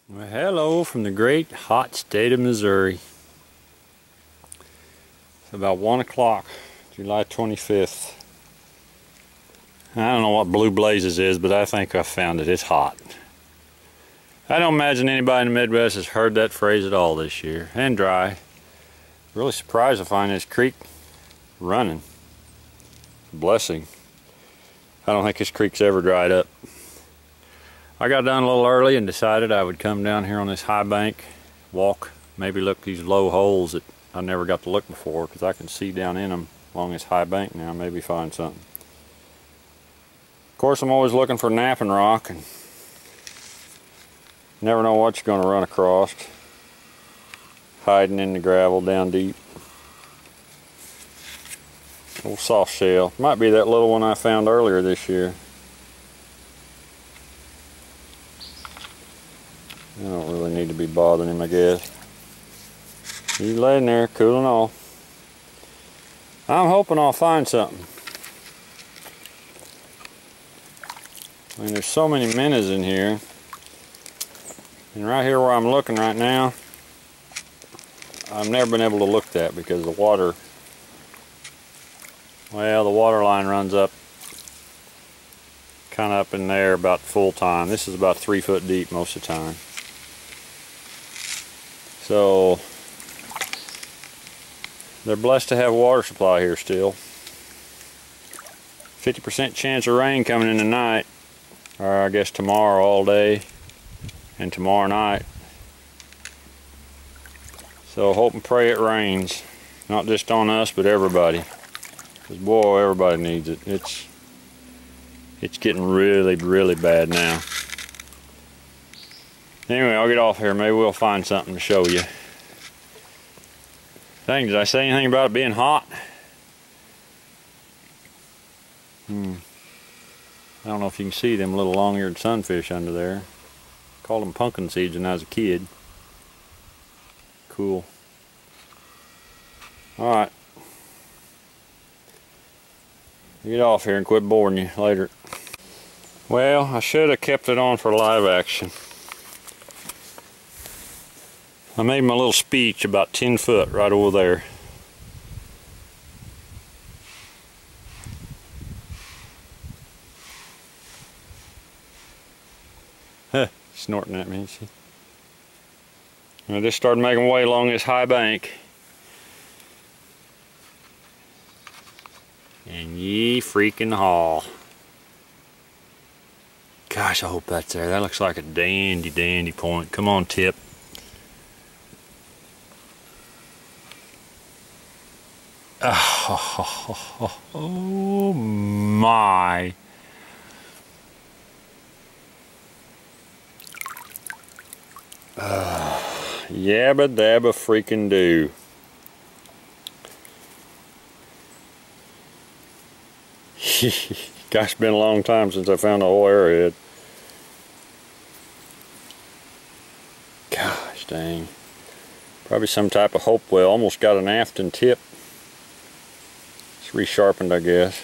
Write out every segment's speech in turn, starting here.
Well, hello from the great hot state of Missouri. It's about 1 o'clock, July 25th. I don't know what blue blazes is, but I think I found it. It's hot. I don't imagine anybody in the Midwest has heard that phrase at all this year. And dry. Really surprised to find this creek running. Blessing. I don't think this creek's ever dried up. I got done a little early and decided I would come down here on this high bank, walk, maybe look these low holes that I never got to look before, because I can see down in them along this high bank now, maybe find something. Of course, I'm always looking for napping rock, and never know what you're going to run across. Hiding in the gravel down deep. Little soft shell. Might be that little one I found earlier this year. I don't really need to be bothering him, I guess. He's laying there, cooling off. I'm hoping I'll find something. I mean, there's so many minnows in here. And right here where I'm looking right now, I've never been able to look that because the water, well, the water line runs up kind of up in there about full time. This is about 3 foot deep most of the time. So they're blessed to have a water supply here still. 50% chance of rain coming in tonight, or I guess tomorrow all day and tomorrow night. So hope and pray it rains, not just on us but everybody, because boy, everybody needs it. It's getting really bad now. Anyway, I'll get off here. Maybe we'll find something to show you. Dang, did I say anything about it being hot? I don't know if you can see them little long-eared sunfish under there. Called them pumpkin seeds when I was a kid. Cool. Alright. Get off here and quit boring you later. Well, I should have kept it on for live action. I made my little speech about 10 foot right over there. Huh, snorting at me, see? I just started making way along this high bank. And ye freaking haul. Gosh, I hope that's there. That looks like a dandy point. Come on, tip. Oh my. Yabba dabba freaking do. Gosh, it's been a long time since I found a whole arrowhead. Gosh dang. Probably some type of hopewell. Almost got an Afton tip. It's resharpened, I guess.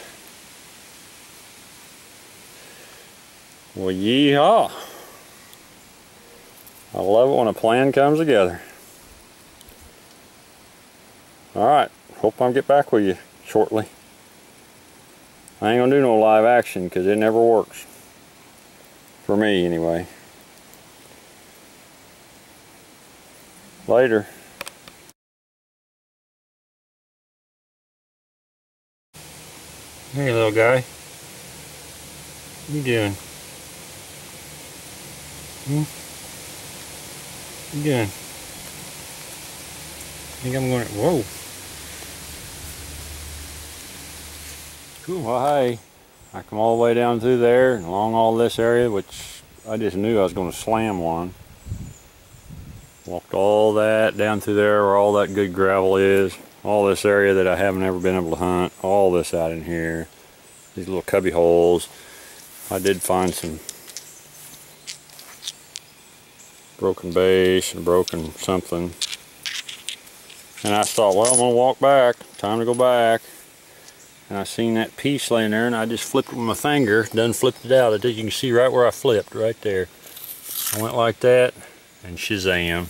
Well, yeehaw. I love it when a plan comes together. Alright, hope I'll get back with you shortly. I ain't gonna do no live action because it never works. For me, anyway. Later. Hey, little guy. What you doing? What you doing? I think I'm going. Whoa. Cool. Well, hey, I come all the way down through there and along all this area, which I just knew I was going to slam one. Walked all that down through there where all that good gravel is. All this area that I haven't ever been able to hunt. All this out in here. These little cubby holes. I did find some broken base and broken something. And I thought, well, I'm going to walk back. Time to go back. And I seen that piece laying there, and I just flipped it with my finger. Done flipped it out. You can see right where I flipped, right there. I went like that, and Shazam.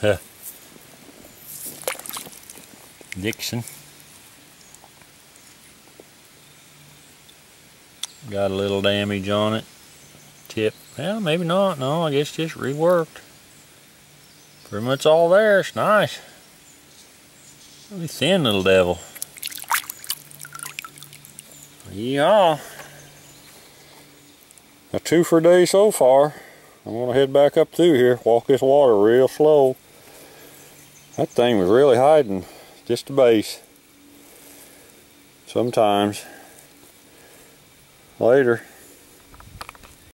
Huh. Dixon. Got a little damage on it. Tip. Well, maybe not. No, I guess just reworked. Pretty much all there. It's nice. Really thin little devil. Yeah. A 2 for a day so far. I'm gonna head back up through here, walk this water real slow. That thing was really hiding just the base. Sometimes. Later.